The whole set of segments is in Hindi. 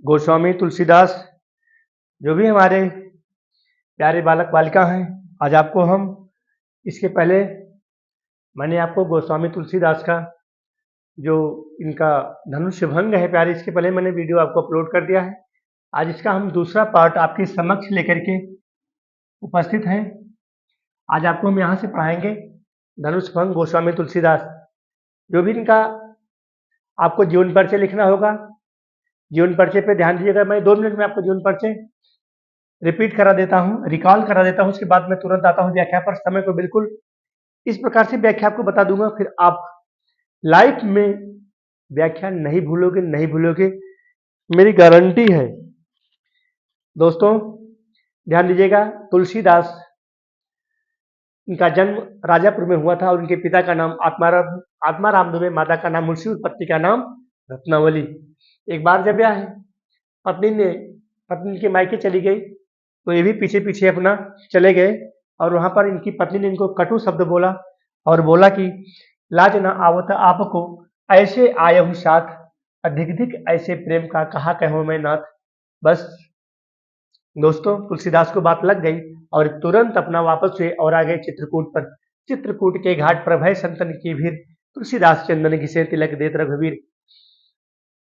गोस्वामी तुलसीदास जो भी हमारे प्यारे बालक बालिका हैं, आज आपको हम इसके पहले मैंने आपको गोस्वामी तुलसीदास का जो इनका धनुष्य भंग है प्यारे, इसके पहले मैंने वीडियो आपको अपलोड कर दिया है। आज इसका हम दूसरा पार्ट आपके समक्ष लेकर के उपस्थित हैं। आज आपको हम यहाँ से पढ़ाएंगे धनुष भंग गोस्वामी तुलसीदास। जो भी इनका आपको जीवन परिचय लिखना होगा, जीवन परिचय पे ध्यान दीजिएगा। मैं 2 मिनट में आपको जीवन परिचय रिपीट करा देता हूँ, रिकॉल करा देता हूँ, उसके बाद मैं तुरंत आता हूँ व्याख्या पर। समय को बिल्कुल इस प्रकार से व्याख्या आपको बता दूंगा, फिर आप लाइफ में व्याख्या नहीं भूलोगे, मेरी गारंटी है। दोस्तों ध्यान दीजिएगा, तुलसीदास इनका जन्म राजापुर में हुआ था और उनके पिता का नाम आत्माराम दुबे, माता का नाम मुंशी और पति का नाम रत्नावली। एक बार जब यह पत्नी के मायके चली गई तो ये भी पीछे पीछे अपना चले गए और वहां पर इनकी पत्नी ने इनको कटु शब्द बोला और बोला कि लाज न आवत आपको ऐसे आयहु साथ, अधिक ऐसे प्रेम का कहा कहो मैं नाथ। बस दोस्तों तुलसीदास को बात लग गई और तुरंत अपना वापस हुए और आ गए चित्रकूट पर। चित्रकूट के घाट पर भय संतन की भीड़, तुलसीदास चंदन घिसे तिलक देत रघुवीर।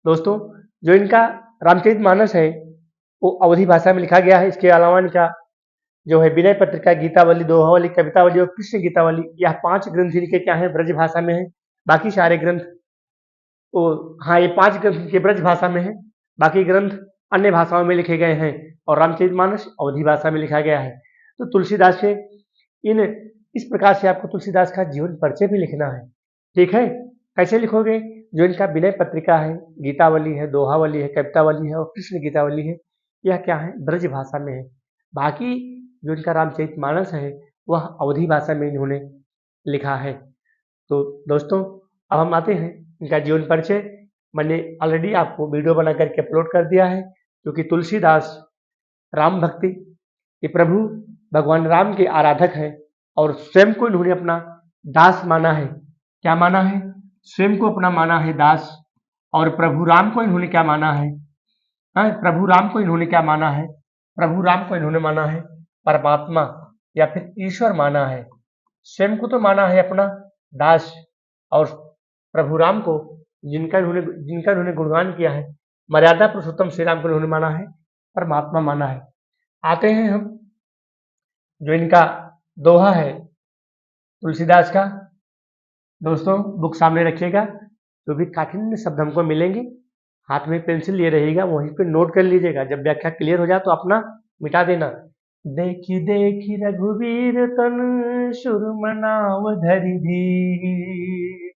दोस्तों जो इनका रामचरितमानस है वो अवधी भाषा में लिखा गया है। इसके अलावा इनका जो है विनय पत्रिका, गीतावली, दोहावली, कवितावली और कृष्ण गीतावली, यह 5 ग्रंथ इनके क्या है ब्रज भाषा में है। बाकी सारे ग्रंथ ये 5 ग्रंथ इनके ब्रज भाषा में है, बाकी ग्रंथ अन्य भाषाओं में लिखे गए हैं और रामचरितमानस अवधी भाषा में लिखा गया है। तो तुलसीदास के इस प्रकार से आपको तुलसीदास का जीवन परिचय भी लिखना है, ठीक है। कैसे लिखोगे? जो इनका विनय पत्रिका है, गीतावली है, दोहावली है, कवितावली है और कृष्ण गीतावली है, यह क्या है ब्रज भाषा में है। बाकी जो इनका रामचरितमानस है वह अवधी भाषा में इन्होंने लिखा है। तो दोस्तों अब हम आते हैं इनका जीवन परिचय। मैंने ऑलरेडी आपको वीडियो बना करके अपलोड कर दिया है, क्योंकि तुलसीदास राम भक्ति ये प्रभु भगवान राम के आराधक हैं और स्वयं को इन्होंने अपना दास माना है। क्या माना है? स्वयं को अपना माना है दास। और प्रभु राम को इन्होंने क्या माना है? प्रभु राम को इन्होंने क्या माना है? प्रभु राम को इन्होंने माना है परमात्मा या फिर ईश्वर माना है। स्वयं को तो माना है अपना दास और प्रभु राम को जिनका इन्होंने गुणगान किया है, मर्यादा पुरुषोत्तम श्री राम को इन्होंने माना है परमात्मा माना है। आते हैं हम जो इनका दोहा है तुलसीदास का। दोस्तों बुक सामने रखिएगा, जो भी कठिन शब्द हमको मिलेंगे हाथ में पेंसिल लिए रहिएगा, वहीं पे नोट कर लीजिएगा। जब व्याख्या क्लियर हो जाए तो अपना मिटा देना। देखी देखी रघुवीर तन सुरमनाव धरि धीर।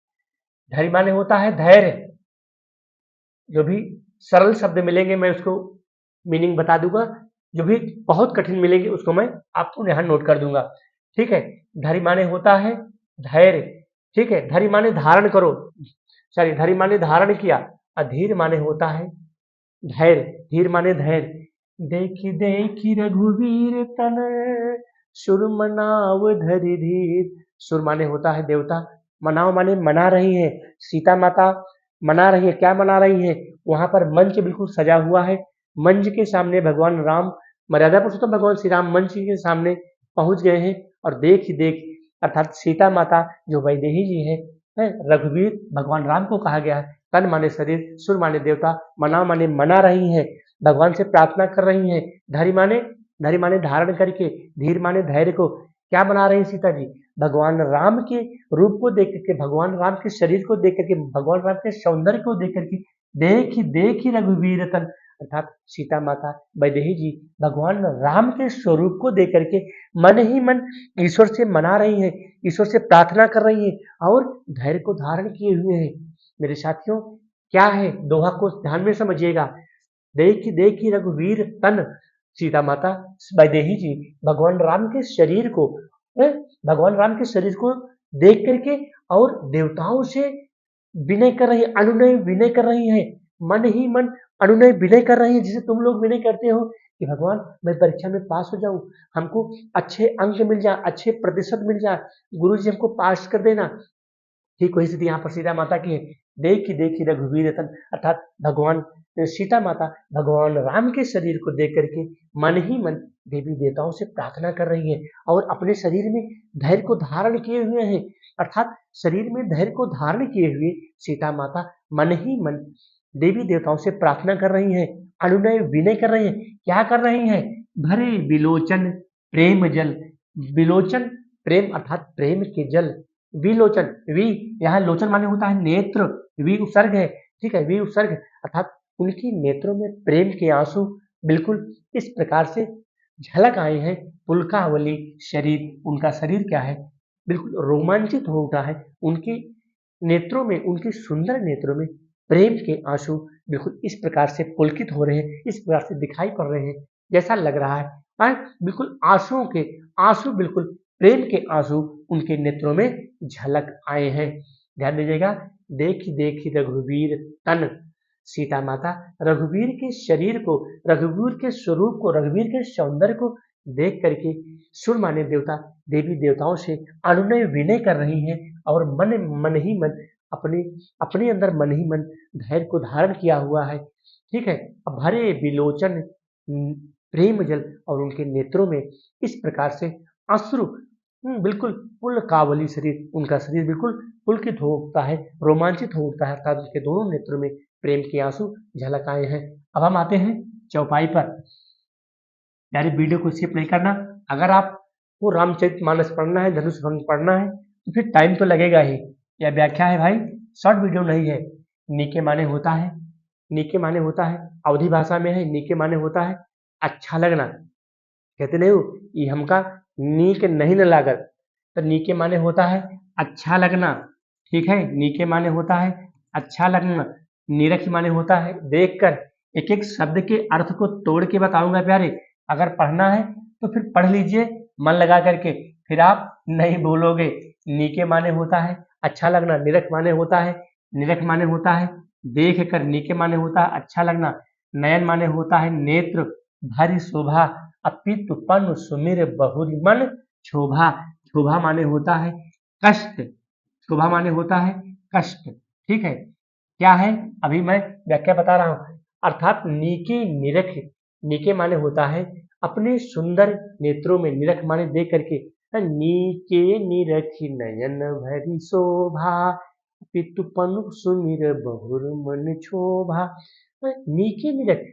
धैर्य माने होता है धैर्य। जो भी सरल शब्द मिलेंगे मैं उसको मीनिंग बता दूंगा, जो भी बहुत कठिन मिलेंगे उसको मैं आपको यहाँ नोट कर दूंगा, ठीक है। धैर्य माने होता है धैर्य, ठीक है। धैर्य माने धारण करो, सॉरी धैर्य माने धारण किया। अधीर माने होता है धैर्य, धीर माने धैर्य। देखी देखी रघुवीर तन सुरमनाव धरि धीर। सुर माने होता है देवता, मनाव माने मना रही है। सीता माता मना रही है। क्या मना रही है? वहां पर मंच बिल्कुल सजा हुआ है, मंच के सामने भगवान राम, मर्यादा पुरुषोत्तम भगवान श्री राम मंच के सामने पहुंच गए हैं और देख ही देख अर्थात सीता माता जो वैदेही जी है, रघुवीर भगवान राम को कहा गया है। तन माने शरीर, सुर माने देवता, मना माने मना रही है, भगवान से प्रार्थना कर रही है। धैर्य माने धारण करके, धीर माने धैर्य को। क्या बना रही सीता जी? भगवान राम के रूप को देख करके, भगवान राम के शरीर को देख करके, भगवान राम के सौंदर्य को देख करके, देख ही रघुवीर तन अर्थात सीता माता वैदेही जी भगवान राम के स्वरूप को देख करके मन ही मन ईश्वर से मना रही है, ईश्वर से प्रार्थना कर रही है और धैर्य को धारण किए हुए हैं। मेरे साथियों क्या है दोहा को ध्यान में समझिएगा। देखी रघुवीर तन, सीता माता वैदेही जी भगवान राम के शरीर को, भगवान राम के शरीर को देख करके और देवताओं से विनय कर रही, अनुनय विनय कर रही है। मन ही मन अनुनय विनय कर रही है, जिसे तुम लोग विनय करते हो कि भगवान मैं परीक्षा में पास हो जाऊं, हमको अच्छे अंक मिल जाए, अच्छे प्रतिशत मिल जाए, गुरु जी हमको पास कर देना। ठीक वही स्थिति यहाँ पर सीता माता की है। देखी रघुवीर तन, अर्थात भगवान सीता माता भगवान राम के शरीर को देख करके मन ही मन देवी देवताओं से प्रार्थना कर रही है और अपने शरीर में धैर्य को धारण किए हुए हैं। अर्थात शरीर में धैर्य को धारण किए हुए सीता माता मन ही मन देवी देवताओं से प्रार्थना कर रही हैं, अनुनय विनय कर रही हैं। क्या कर रही हैं? भरे विलोचन प्रेम जल, विलोचन प्रेम अर्थात प्रेम के जल, विलोचन, वि यहाँ लोचन माने होता है नेत्र, वि उपसर्ग है, ठीक है, वि उपसर्ग अर्थात उनकी नेत्रों में प्रेम के आंसू बिल्कुल इस प्रकार से झलक आए हैं। पुलकावली शरीर, उनका शरीर क्या है, बिल्कुल रोमांचित हो उठा है। उनकी नेत्रों में, उनकी सुंदर नेत्रों में प्रेम के आंसू बिल्कुल इस प्रकार से पुलकित हो रहे हैं, इस प्रकार से दिखाई पड़ रहे हैं, जैसा लग रहा है बिल्कुल आंसुओं के आंसू, बिल्कुल प्रेम के आंसू उनके नेत्रों में झलक आए हैं। ध्यान दीजिएगा, देखी रघुवीर तन, सीता माता रघुवीर के शरीर को, रघुवीर के स्वरूप को, रघुवीर के सौंदर्य को देख करके सुर माने देवता देवी देवताओं से अनुनय विनय कर रही हैं और मन ही मन अपने अपने अंदर मन ही मन धैर्य को धारण किया हुआ है। ठीक है, अब भरे विलोचन प्रेम जल, और उनके नेत्रों में इस प्रकार से अश्रु, बिल्कुल पुलकावली शरीर, उनका शरीर बिल्कुल पुलकित हो उठता है, रोमांचित हो उठता है, अर्थात उनके दोनों नेत्रों में प्रेम के आंसू झलक आए हैं। अब हम आते हैं चौपाई पर। यार वीडियो को स्किप नहीं करना। अगर आपको रामचरितमानस पढ़ना है, धनुष भंग पढ़ना है, तो फिर टाइम तो लगेगा ही। यह व्याख्या है भाई, शॉर्ट वीडियो नहीं है। नीके माने होता है, नीके माने होता है, अवधी भाषा में है, नीके माने होता है अच्छा लगना। कहते नहीं हो ये हमका नीक नहीं न लागत, तो नीके माने होता है अच्छा लगना। ठीक है, नीके माने होता है अच्छा लगना। निरख माने होता है देखकर। एक एक शब्द के अर्थ को तोड़ के बताऊंगा प्यारे, अगर पढ़ना है तो फिर पढ़ लीजिए मन लगा करके, फिर आप नहीं भूलोगे। नीके माने होता है अच्छा लगना, निरख माने होता है, निरख माने होता है देख कर, नीके माने होता है अच्छा लगना, नयन माने होता है नेत्र, भरी शोभा, अपितुपन सुमिर बहुरी मन शोभा, शोभा माने होता है कष्ट, शोभा माने होता है कष्ट। ठीक है, क्या है अभी मैं व्याख्या बता रहा हूं। अर्थात नीके निरख, नीके माने होता है अपने सुंदर नेत्रों में, निरख माने देख करके, नीके निरख नयन भरी शोभा, पितुपन सुमिर बहुर मन शोभा। नीके निरख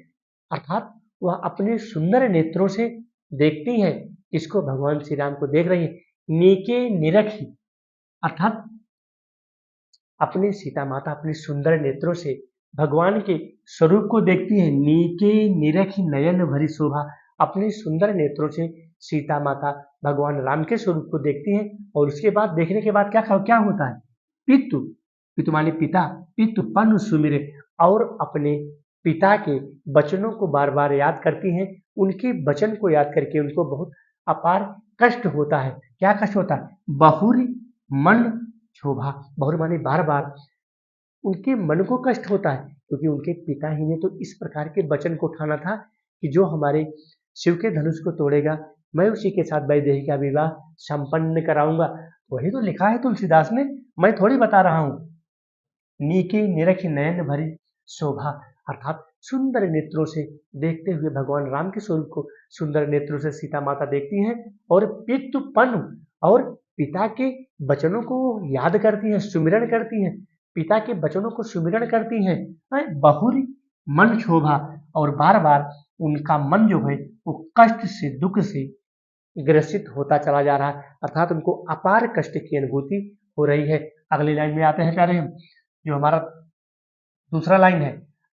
अर्थात वह अपने सुंदर नेत्रों से देखती हैं, इसको भगवान श्री राम को देख रही है। नीके निरख अर्थात अपने सीता माता अपने सुंदर नेत्रों से भगवान के स्वरूप को देखती है। नीके निरख नयन भरी शोभा, अपने सुंदर नेत्रों से सीता माता भगवान राम के स्वरूप को देखती हैं, और उसके बाद देखने के बाद क्या होता है, पितु, पितु माने पिता, पितु पन सुमिरे, और अपने पिता के वचनों को बार बार याद करती हैं। उनके वचन को याद करके उनको बहुत अपार कष्ट होता है। क्या कष्ट होता है, बहुरी मन शोभा, बहुर माने बार बार उनके मन को कष्ट होता है, क्योंकि उनके पिता ही ने तो इस प्रकार के वचन को ठाना था कि जो हमारे शिव के धनुष को तोड़ेगा मैं उसी के साथ वैदेही का विवाह संपन्न कराऊंगा। वही तो लिखा है तुलसीदास ने, मैं थोड़ी बता रहा हूं। नीके निरख नयन भरी शोभा अर्थात सुंदर नेत्रों से देखते हुए भगवान राम के स्वरूप को सुंदर नेत्रों से सीता माता देखती हैं, और पितृपन, और पिता के वचनों को याद करती हैं, सुमिरन करती हैं, पिता के वचनों को सुमिरन करती हैं। बहुरी मन शोभा, और बार बार उनका मन जो है वो कष्ट से, दुख से ग्रसित होता चला जा रहा है, अर्थात उनको अपार कष्ट की अनुभूति हो रही है। अगली लाइन में आते हैं प्यारे हम, जो हमारा दूसरा लाइन है,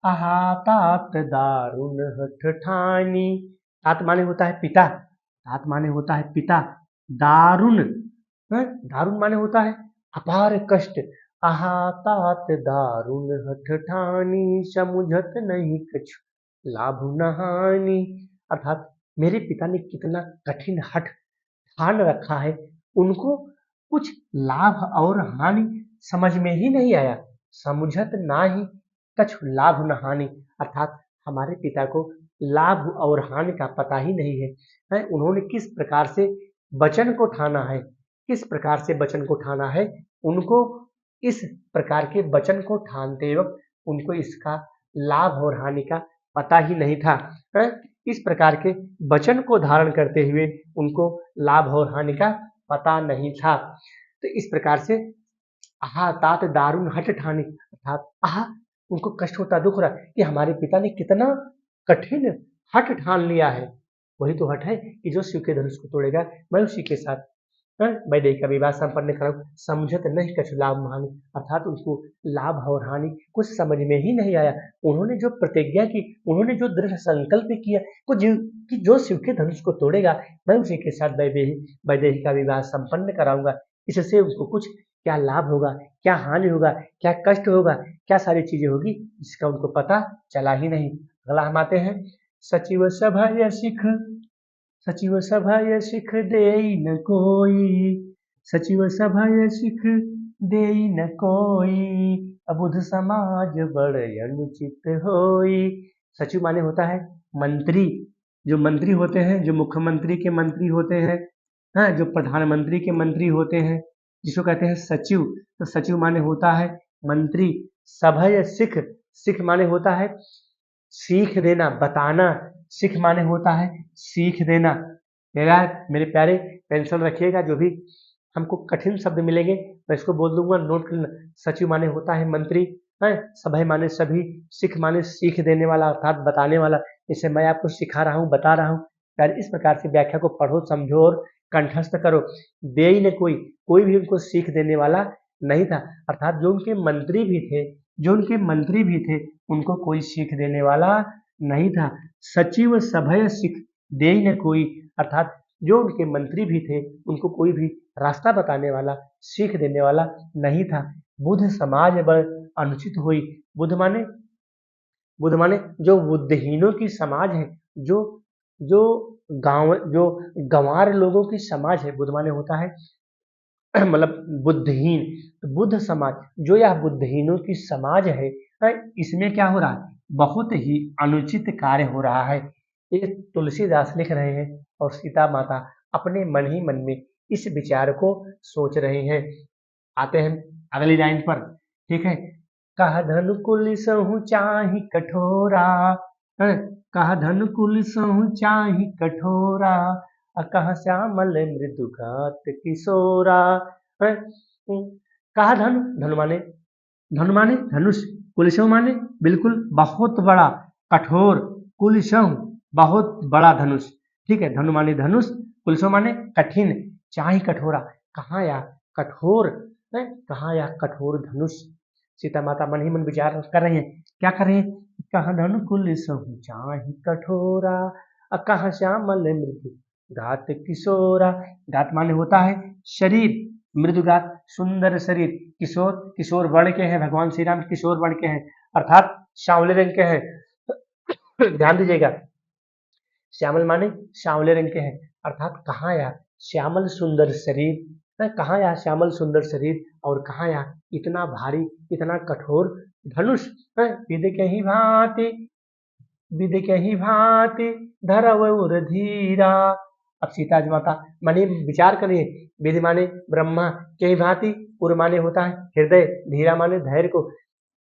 आहा तात दारुण हठ ठानी। तात माने होता है पिता, तात माने होता है पिता, दारुण, दारुण माने होता है अपार कष्ट। आहा तात दारुण हठ ठानी, समुझत नहीं कछु लाभ न हानि। अर्थात मेरे पिता ने कितना कठिन हठ ठान रखा है, उनको कुछ लाभ और हानि समझ में ही नहीं आया। समुझत ना ही कछु लाभ न हानि, अर्थात हमारे पिता को लाभ और हानि का पता ही नहीं है। उन्होंने किस प्रकार से वचन को ठाना है, किस प्रकार से वचन को ठाना है, उनको इस प्रकार के वचन को ठानते वक्त उनको इसका लाभ और हानि का पता ही नहीं था। इस प्रकार के वचन को धारण करते हुए उनको लाभ और हानि का पता नहीं था। तो इस प्रकार से आहा तात दारुण हठ ठानी, अर्थात आहा उनको कष्ट होता, दुख हो रहा कि हमारे पिता ने कितना कठिन हठ ठान लिया है। वही तो हठ है कि जो शिव के धनुष को तोड़ेगा मैं उसी के साथ वैदेही का विवाह संपन्न कराऊं, समझत नहीं कछु लाभ हानि, अर्थात उनको लाभ और हानि कुछ समझ में ही नहीं आया। उन्होंने जो प्रतिज्ञा की, उन्होंने जो दृढ़ संकल्प किया कि जो शिव के धनुष को तोड़ेगा मैं उसी के साथ वैदेही का विवाह संपन्न कराऊंगा। इससे उनको कुछ क्या लाभ होगा, क्या हानि होगा, क्या कष्ट होगा, क्या सारी चीजें होगी, इसका उनको पता चला ही नहीं। अगला हम आते हैं, सचिव सभा सिख देई न कोई, सचिव सभा सिख देई न कोई, अबुध समाज बड़ अनुचित होई। सचिव माने होता है मंत्री, जो मंत्री होते हैं, जो मुख्यमंत्री के मंत्री होते हैं, जो प्रधानमंत्री के मंत्री होते हैं, जिसको कहते हैं सचिव। तो सचिव माने होता है मंत्री। सभय सिख, सिख माने होता है सीख देना, बताना। सिख माने होता है सीख देना। मेरे प्यारे पेंसिल रखिएगा, जो भी हमको कठिन शब्द मिलेंगे मैं इसको बोल दूंगा, नोट कर लेना। सचिव माने होता है मंत्री, सभय माने सभी, सिख माने सीख देने वाला अर्थात बताने वाला। इसे मैं आपको सिखा रहा हूँ, बता रहा हूँ। यार इस प्रकार से व्याख्या को पढ़ो, समझो और कंठस्थ करो। देई न कोई भी उनको सीख देने वाला नहीं था, अर्थात जो उनके मंत्री भी थे उनको कोई सीख देने वाला नहीं था। सचिव सभय सिख देई न कोई, अर्थात जो उनके मंत्री भी थे उनको कोई भी रास्ता बताने वाला, सीख देने वाला नहीं था। बुध समाज बड़ अनुचित हुई। बुध माने जो बुद्धिहीनों की समाज है, जो गंवार लोगों की समाज है। बुध माने होता है मतलब बुद्धिहीन। तो बुद्ध समाज, जो यह बुद्धिहीनों की समाज है, इसमें क्या हो रहा है, बहुत ही अनुचित कार्य हो रहा है। ये तुलसीदास लिख रहे हैं और सीता माता अपने मन ही मन में इस विचार को सोच रहे हैं। आते हैं अगली लाइन पर, ठीक है। कह धन कुल सहु चाहि कठोरा, कह धन कुल सहु चाहि कठोरा, कह श्यामल मृदुगात किशोरा। कहा धनु माने धनुष, कुलसहु माने बिल्कुल बहुत बड़ा, कठोर, कुलसहु बहुत बड़ा धनुष, ठीक है। धनु माने धनुष, कुलसहु माने कठिन, चाहि कठोरा, कहाँ या कठोर, कहाँ या कठोर धनुष। सीता माता मन ही मन विचार कर रही हैं, क्या कर रही हैं, कहाँ धनु कुलसहु चाहि कठोरा, कहाँ श्यामल मृदु गात किशोरा। गात माने होता है शरीर, मृदुगात सुंदर शरीर, किशोर वर्ण के हैं, भगवान श्री राम किशोर वर्ण के हैं, अर्थात श्यामले रंग के हैं। ध्यान दीजिएगा, श्यामल माने श्यामले रंग के हैं, अर्थात कहाँ या श्यामल सुंदर शरीर, कहाँ या श्यामल सुंदर शरीर, और कहाँ या इतना भारी, इतना कठोर धनुष। विद कही भांति धरव उर धीरा। अब सीता माता माने विचार करिए, विधि माने ब्रह्मा, कही भांति, उर माने होता है हृदय, धीरा माने धैर्य को।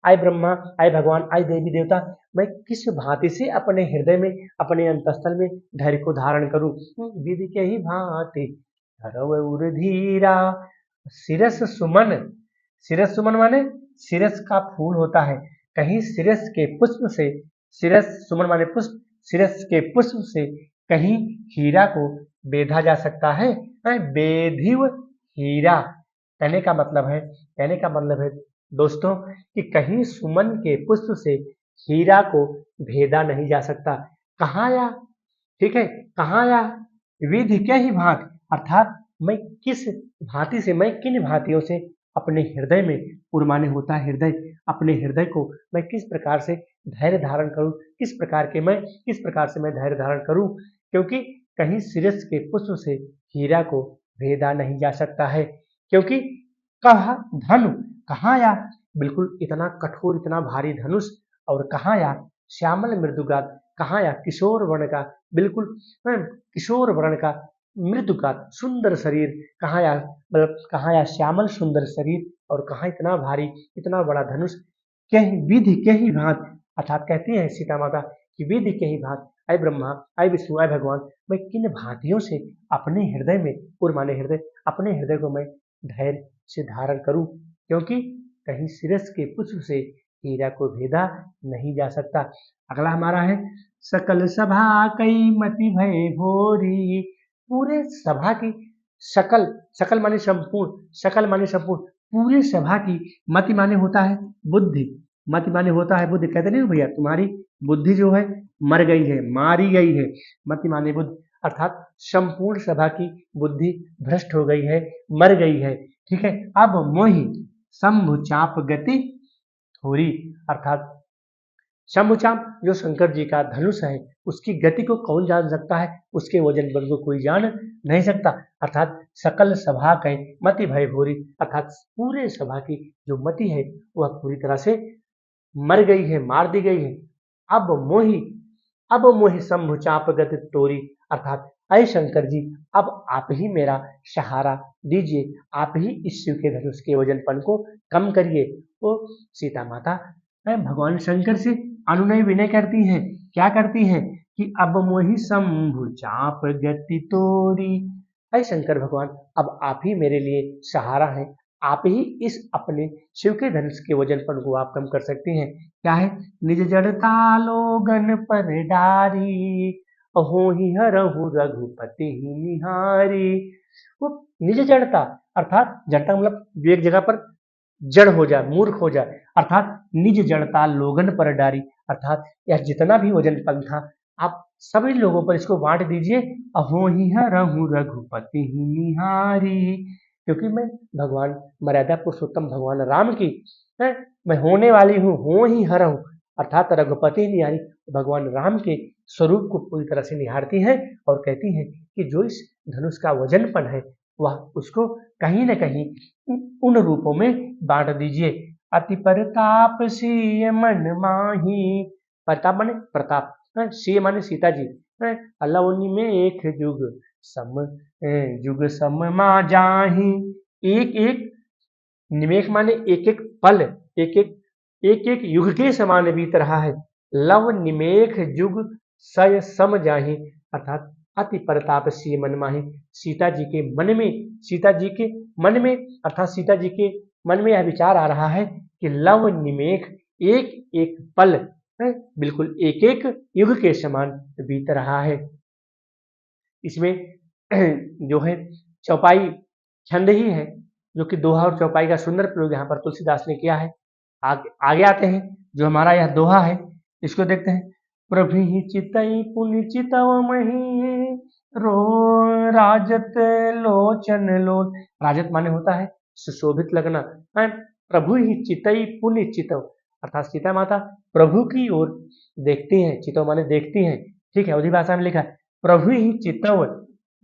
आय ब्रह्मा, आय भगवान, आय देवी देवता, मैं किस भांति से अपने हृदय में, अपने अंतस्थल में धैर्य को धारण करूं। विधि के ही भांति धरव उर धीरा। शिरस सुमन माने शिरस का फूल होता है, कहीं शिरस के पुष्प से, शिरस सुमन माने पुष्प, शिरस के पुष्प से कहीं हीरा को बेधा जा सकता है। बेधिव हीरा कहने का मतलब है दोस्तों कि कहीं सुमन के पुष्प से हीरा को भेदा नहीं जा सकता। कहाँ या, ठीक है, कहाँ या विधि के ही भांति, अर्थात मैं किस भांति से, मैं किन भांतियों से अपने हृदय में, उर्माने होता है हृदय, अपने हृदय को मैं किस प्रकार से धैर्य धारण करूं, किस प्रकार से मैं धैर्य धारण करूं, क्योंकि कहीं शिरस के पुष्प से हीरा को भेदा नहीं जा सकता है। क्योंकि कहा धनु, कहाँ या बिल्कुल इतना कठोर, इतना भारी धनुष, और कहाँ या श्यामल मृदुगात, कहाँ या किशोर वर्ण का, बिल्कुल किशोर वर्ण का मृदु का सुंदर शरीर, कहाँ या मतलब कहाँ या श्यामल सुंदर शरीर, और कहाँ इतना भारी, इतना बड़ा धनुष। कहीं विधि कहीं भांत, अर्थात कहती है सीता माता कि विधि कहीं भांत, अय ब्रह्मा, अय विष्णु, अय भगवान, मैं किन भांतियों से अपने हृदय में, और माने हृदय, अपने हृदय को मैं धैर्य से धारण करूं, क्योंकि कहीं शिरस के पुष्प से हीरा को भेदा नहीं जा सकता। अगला हमारा है, सकल सभा कई मति भय भोरी, पूरे सभा की, सकल, सकल माने संपूर्ण, सकल माने संपूर्ण, पूरे सभा की, मति माने होता है बुद्धि, मति माने होता है बुद्धि, कहते नहीं हो भैया तुम्हारी बुद्धि जो है मर गई है, मारी गई है, मति माने बुद्धि, अर्थात संपूर्ण सभा की बुद्धि भ्रष्ट हो गई है, मर गई है। ठीक है, अब मोहि शंभु चाप गति थोड़ी, अर्थात शंभुचाम जो शंकर जी का धनुष है, उसकी गति को कौन जान सकता है, उसके वजन बल को कोई जान नहीं सकता, अर्थात सकल सभा के मति भय भोरी, अर्थात पूरे सभा की जो मति है वह पूरी तरह से मर गई है, मार दी गई है। अब मोहि, अब मोहि शंभु चाप गति तोरी, अर्थात अय शंकर जी, अब आप ही मेरा सहारा दीजिए, आप ही इस शिव के धनुष के वजनपन को कम करिए। वो सीता माता भगवान शंकर से अनुनय विनय करती हैं, क्या करती हैं कि अब मोहि शंभु चाप गति तोरी, अय शंकर भगवान, अब आप ही मेरे लिए सहारा हैं, आप ही इस अपने शिव के धनुष के वजनपन को आप कम कर सकती हैं। क्या है, निज जड़ता लोगन पर डारी, अहो ही हरहु रघुपति ही निहारी। वो निज जड़ता, अर्थात जड़ता मतलब जो एक जगह पर जड़ हो जाए, मूर्ख हो जाए, अर्थात निज जड़ता लोगन पर डारी, अर्थात यह जितना भी वजनपन था आप सभी लोगों पर इसको बांट दीजिए। अहो ही हरहु रघुपति ही निहारी, क्योंकि मैं भगवान मर्यादा पुरुषोत्तम भगवान राम की है, मैं होने वाली हूँ, हो ही हरहु, अर्थात रघुपति ही निहारी, भगवान राम के स्वरूप को पूरी तरह से निहारती हैं और कहती हैं कि जो इस धनुष का वजनपन है वह उसको कहीं न कहीं उन रूपों में बांट दीजिए। अति प्रताप सिय मन माही, प्रताप माने प्रताप, सिय माने सीता जी, अलौनी में एक जुग सम, जुग सम मा जाही, एक एक निमेष माने एक एक पल, एक एक युग के समान बीत रहा है, लव निमेख जुग सय सम जाही, अर्थात अति प्रताप सिय मन माही, सीता जी के मन में, सीता जी के मन में, अर्थात सीता जी के मन में यह विचार आ रहा है कि लव निमेख एक एक पल बिल्कुल एक एक युग के समान बीत रहा है। इसमें जो है चौपाई छंद ही है, जो कि दोहा और चौपाई का सुंदर प्रयोग यहाँ पर तुलसीदास ने किया है। आगे आते हैं, जो हमारा यह दोहा है इसको देखते हैं। प्रभु ही चितई पुनि चितव मही, रो राजत लोचन लोल, राजत माने होता है सुशोभित लगना, प्रभु ही चितई पुनि चितव, अर्थात सीता माता प्रभु की ओर देखती हैं, चितव माने देखती हैं, ठीक है, अवधी भाषा में लिखा है प्रभु ही चितव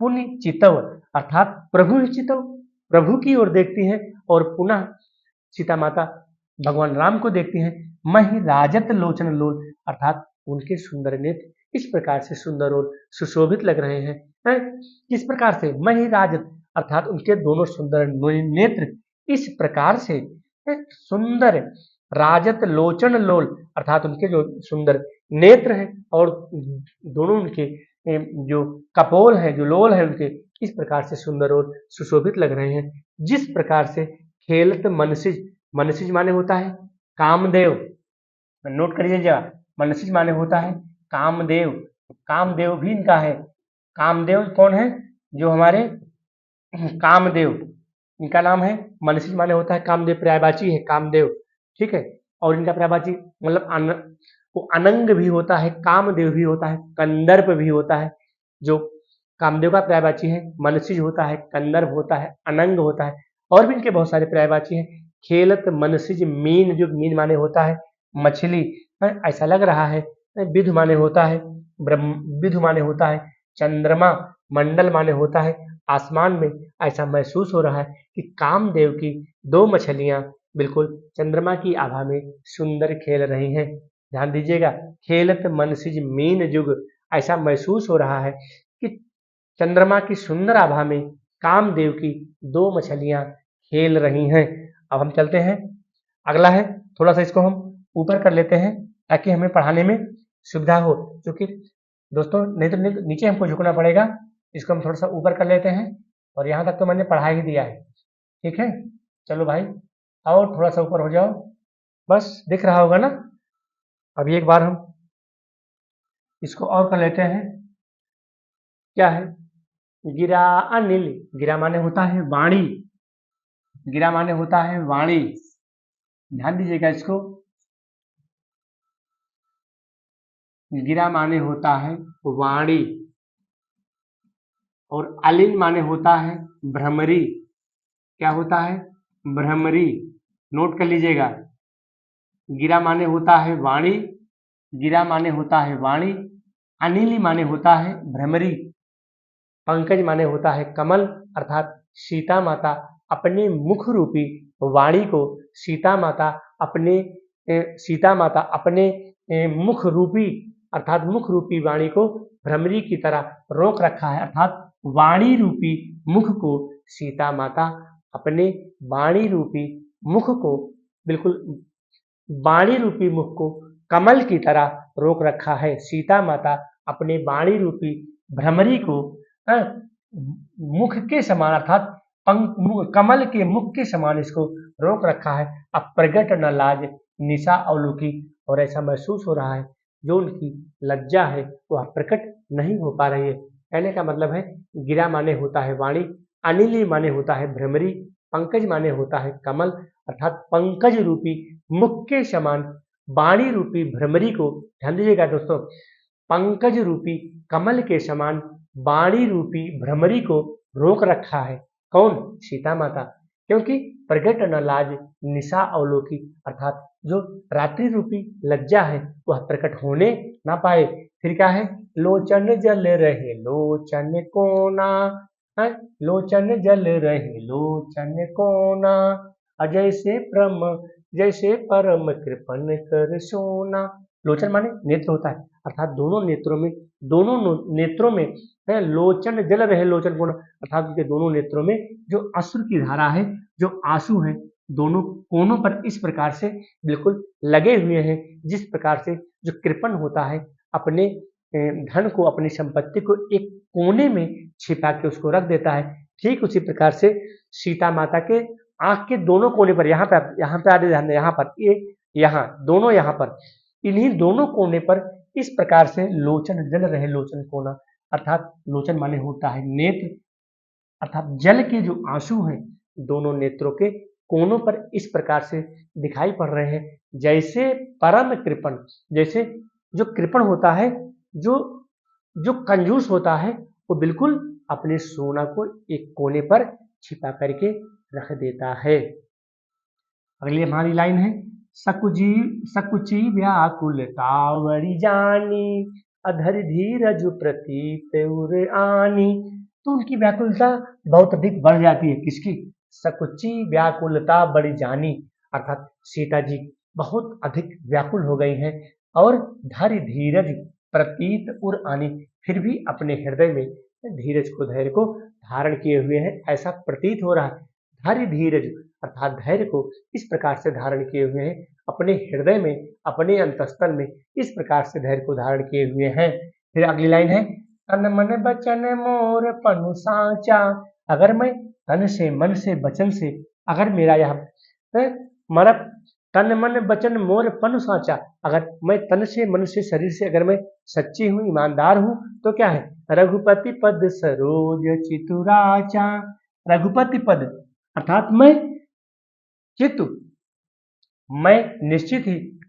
पुनि चितव, अर्थात प्रभु ही चितव, प्रभु की ओर देखती हैं और पुनः सीता माता भगवान राम को देखती हैं। मही राजत लोचन लोल, अर्थात उनके सुंदर नेत्र इस प्रकार से सुंदर और सुशोभित लग रहे हैं, किस प्रकार से, मही राजत, अर्थात उनके दोनों सुंदर नेत्र इस प्रकार से सुंदर, राजत लोचन लोल, अर्थात उनके जो सुंदर नेत्र हैं और दोनों उनके जो कपोल हैं, जो लोल हैं उनके, इस प्रकार से सुंदर और सुशोभित लग रहे हैं। जिस प्रकार से खेलत मनसिज, मनसिज माने होता है कामदेव, नोट करिएगा, मनसिज माने होता है कामदेव, कामदेव भी इनका है, कामदेव कौन है, जो हमारे कामदेव, इनका नाम है, मनसिज माने होता है कामदेव, पर्यायवाची है कामदेव, ठीक है, और इनका पर्यायवाची मतलब वो अनंग भी होता है, कामदेव भी होता है, कंदर्प भी होता है, जो कामदेव का पर्यायवाची है, मनसिज होता है, कंदर्प होता है, अनंग होता है, और भी इनके बहुत सारे पर्यायवाची हैं। खेलत मनसिज मीन, जो मीन माने होता है मछली, ऐसा लग रहा है, विधु माने होता है ब्रह्म, विधु माने होता है चंद्रमा, मंडल माने होता है आसमान में, ऐसा महसूस हो रहा है कि कामदेव की दो मछलियां बिल्कुल चंद्रमा की आभा में सुंदर खेल रही हैं। ध्यान दीजिएगा, खेलत मनसिज मीन जुग, ऐसा महसूस हो रहा है कि चंद्रमा की सुंदर आभा में कामदेव की 2 मछलियां खेल रही हैं। अब हम चलते हैं, अगला है, थोड़ा सा इसको हम ऊपर कर लेते हैं ताकि हमें पढ़ाने में सुविधा हो, क्योंकि दोस्तों नहीं तो नीचे हमको झुकना पड़ेगा। इसको हम थोड़ा सा ऊपर कर लेते हैं और यहाँ तक तो मैंने पढ़ा ही दिया है, ठीक है। चलो भाई, और थोड़ा सा ऊपर हो जाओ, बस दिख रहा होगा ना। अभी एक बार हम इसको और कर लेते हैं। क्या है? गिरा अनिल, गिरा माने होता है वाणी, गिरा माने होता है वाणी, ध्यान दीजिएगा इसको। गिरा माने होता है वाणी और अलिन माने होता है भ्रमरी। क्या होता है? भ्रमरी, नोट कर लीजिएगा। गिरा माने होता है वाणी, गिरा माने होता है वाणी, अनिली माने होता है भ्रमरी, पंकज माने होता है कमल, अर्थात सीता माता अपने मुख रूपी वाणी को, सीता माता अपने मुख रूपी अर्थात मुख रूपी वाणी को भ्रमरी की तरह रोक रखा है, अर्थात वाणी रूपी मुख को सीता माता अपने वाणी रूपी मुख को बिल्कुल वाणी रूपी मुख को कमल की तरह रोक रखा है। सीता माता अपने वाणी रूपी भ्रमरी को मुख के समान अर्थात कमल के मुख के समान इसको रोक रखा है। अब प्रगट न लाज निशा अवलोकी, और ऐसा महसूस हो रहा है जो उनकी लज्जा है वह प्रकट नहीं हो पा रही है। कहने का मतलब है गिरा माने होता है वाणी, अनिली माने होता है भ्रमरी, पंकज माने होता है कमल, अर्थात पंकज रूपी मुख के समान वाणी रूपी भ्रमरी को, ध्यान दीजिएगा दोस्तों, पंकज रूपी कमल के समान वाणी रूपी भ्रमरी को रोक रखा है। कौन? सीता माता। क्योंकि प्रगट न लाज निशा अवलोकी, अर्थात जो रात्रि रूपी लज्जा है वह प्रकट होने ना पाए। फिर क्या है? लोचन जल रहे लोचन कोना, है? लोचन जल रहे लोचन कोना, अजय से जैसे परम कृपन कर सोना। लोचन माने नेत्र होता है, अर्थात दोनों नेत्रों में है लोचन जल रहे लोचन कोना, अर्थात उनके दोनों नेत्रों में जो अश्रु की धारा है, जो आंसू है, दोनों कोनों पर इस प्रकार से बिल्कुल लगे हुए हैं, जिस प्रकार से जो कृपण होता है अपने धन को, अपनी संपत्ति को एक कोने में छिपा के उसको रख देता है, ठीक उसी प्रकार से सीता माता के आंख के दोनों कोने पर, यहाँ पे आगे ध्यान दें, यहाँ पर यहाँ दोनों, यहाँ पर इन्हीं दोनों कोने पर इस प्रकार से लोचन जल रहे लोचन कोना, अर्थात लोचन माने होता है नेत्र, अर्थात जल के जो आंसू हैं दोनों नेत्रों के कोनों पर इस प्रकार से दिखाई पड़ रहे हैं, जैसे परम कृपण, जैसे जो कृपण होता है, जो जो कंजूस होता है, वो बिल्कुल अपने सोना को एक कोने पर छिपा करके रख देता है। अगली हमारी लाइन है, सकुची व्याकुलता बड़ी जानी, अधर धीरज प्रतीत उर आनी। तो उनकी व्याकुलता बहुत अधिक बढ़ जाती है। किसकी? सकुची व्याकुलता बड़ी जानी, अर्थात सीता जी बहुत अधिक व्याकुल हो गई हैं और धैर्य धीरज प्रतीत उर आनी, फिर भी अपने हृदय में धीरज को, धैर्य को धारण किए हुए हैं, ऐसा प्रतीत हो रहा है। धैर्य धीरज अर्थात धैर्य को इस प्रकार से धारण किए हुए हैं, अपने हृदय में, अपने अंतस्तल में इस प्रकार से धैर्य को धारण किए हुए हैं। फिर अगली लाइन है, तन मन बचन मोर पनु साचा, अगर मैं तन से, मन से, वचन से, अगर मेरा यह मेरा तन मन वचन मोर पनु साचा, अगर मैं तन से, मन से, शरीर से अगर मैं सच्ची हूँ, ईमानदार हूँ, तो क्या है? रघुपति पद सरोज चितुराचा, रघुपति पद अर्थात मैं निश्चित ही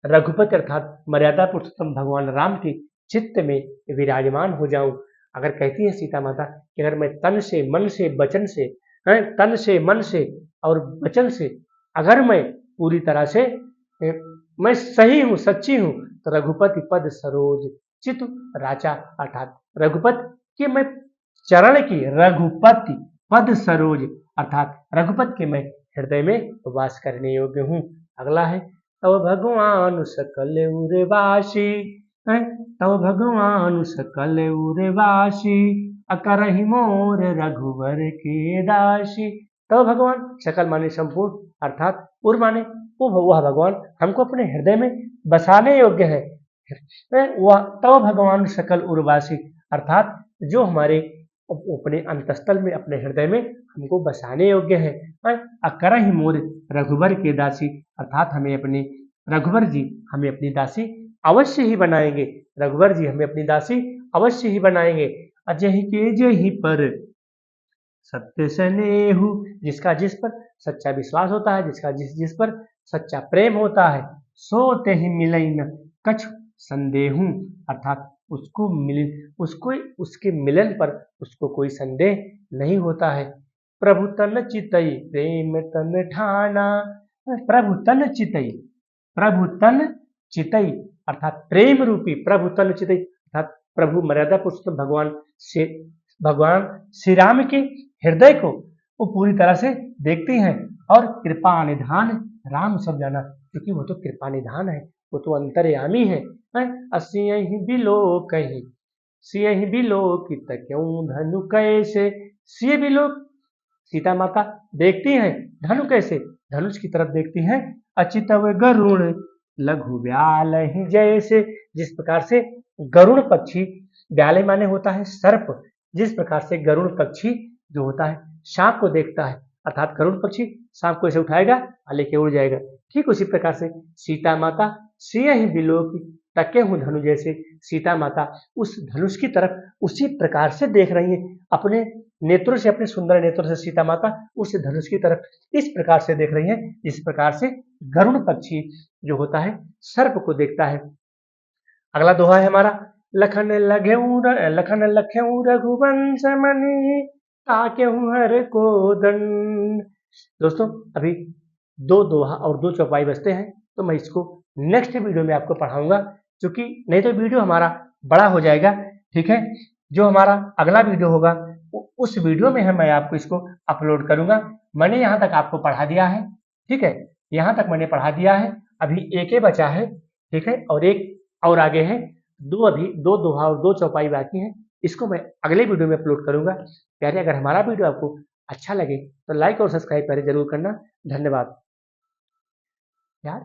रघुपति अर्थात मर्यादा पुरुषोत्तम भगवान राम के चित्त में विराजमान हो जाऊं। अगर कहती है सीता माता कि अगर मैं तन से, मन से, वचन से, तन से, मन से और वचन से अगर मैं पूरी तरह से मैं सही हूँ, सच्ची हूँ, तो रघुपति पद सरोज चित राचा, अर्थात रघुपति के मैं चरण की, रघुपति पद सरोज अर्थात रघुपति के मैं हृदय में वास करने योग्य हूँ। अगला है, तव भगवान सकल उर्वासी, तव भगवान सकल उर्वासी, अकरहि मोर रघुवर के दासी। तब भगवान, सकल माने संपूर्ण, अर्थात उर माने वह भगवान हमको अपने हृदय में बसाने योग्य है। वह तब भगवान सकल उर्वासी, अर्थात जो हमारे अपने अंतस्थल में, अपने हृदय में हमको बसाने योग्य है। अकरहि मोर रघुवर के दासी, अर्थात हमें अपने रघुवर जी हमें अपनी दासी अवश्य ही बनाएंगे। रघुवर जी हमें अपनी दासी अवश्य ही बनाएंगे। अजहि के जहि पर सत्य स्नेहु, जिसका जिस पर सच्चा विश्वास होता है, जिसका जिस पर सच्चा प्रेम होता है, सो तेहि मिलई न कछु संदेहु, अर्थात उसको उसके मिलन पर उसको कोई संदेह नहीं होता है। प्रभु तन चितई प्रेम तन ठाना, प्रभु तन चितई, प्रभु तन चितई, अर्थात प्रेम रूपी प्रभु तन चितई, अर्थात प्रभु मर्यादा पुरुषोत्तम भगवान श्री राम के हृदय को वो पूरी तरह से देखती हैं। और कृपा निधान राम सब जाना, क्योंकि वो तो कृपा निधान है, वो तो अंतर्यामी है। सियहि बिलो कही, सियहि बिलो की क्यों धनु कैसे, सिय बिलो, सीता माता देखती हैं धनु कैसे, धनुष की तरफ देखती हैं। अचितव गरुण लघु व्याल जैसे, जिस प्रकार से गरुण पक्षी, व्याल माने होता है सर्प, जिस प्रकार से गरुण पक्षी जो होता है सांप को देखता है, अर्थात गरुड़ पक्षी सांप को ऐसे उठाएगा और लेके उड़ जाएगा, ठीक उसी प्रकार से सीता माता सियहि बिलो की तके हूँ धनु जैसे, सीता माता उस धनुष की तरफ उसी प्रकार से देख रही है, अपने नेत्रों से, अपने सुंदर नेत्रों से सीता माता उस धनुष की तरफ इस प्रकार से देख रही है, इस प्रकार से गरुड़ पक्षी जो होता है सर्प को देखता है। अगला दोहा है हमारा, लखन लखेऊ रघुवंश मणि ताकेहूँ हर को दंड। दोस्तों अभी दो दोहा और दो चौपाई बचते हैं, तो मैं इसको नेक्स्ट वीडियो में आपको पढ़ाऊंगा, क्योंकि नहीं तो वीडियो हमारा बड़ा हो जाएगा। ठीक है, जो हमारा अगला वीडियो होगा उस वीडियो में मैं आपको इसको अपलोड करूंगा। मैंने यहाँ तक आपको पढ़ा दिया है, ठीक है, यहाँ तक मैंने पढ़ा दिया है, अभी एक ही बचा है, ठीक है, और एक और आगे है, अभी दो दोहा और दो चौपाई बाकी है, इसको मैं अगले वीडियो में अपलोड करूंगा। प्यारे, अगर हमारा वीडियो आपको अच्छा लगे तो लाइक और सब्सक्राइब पहले जरूर करना। धन्यवाद यार।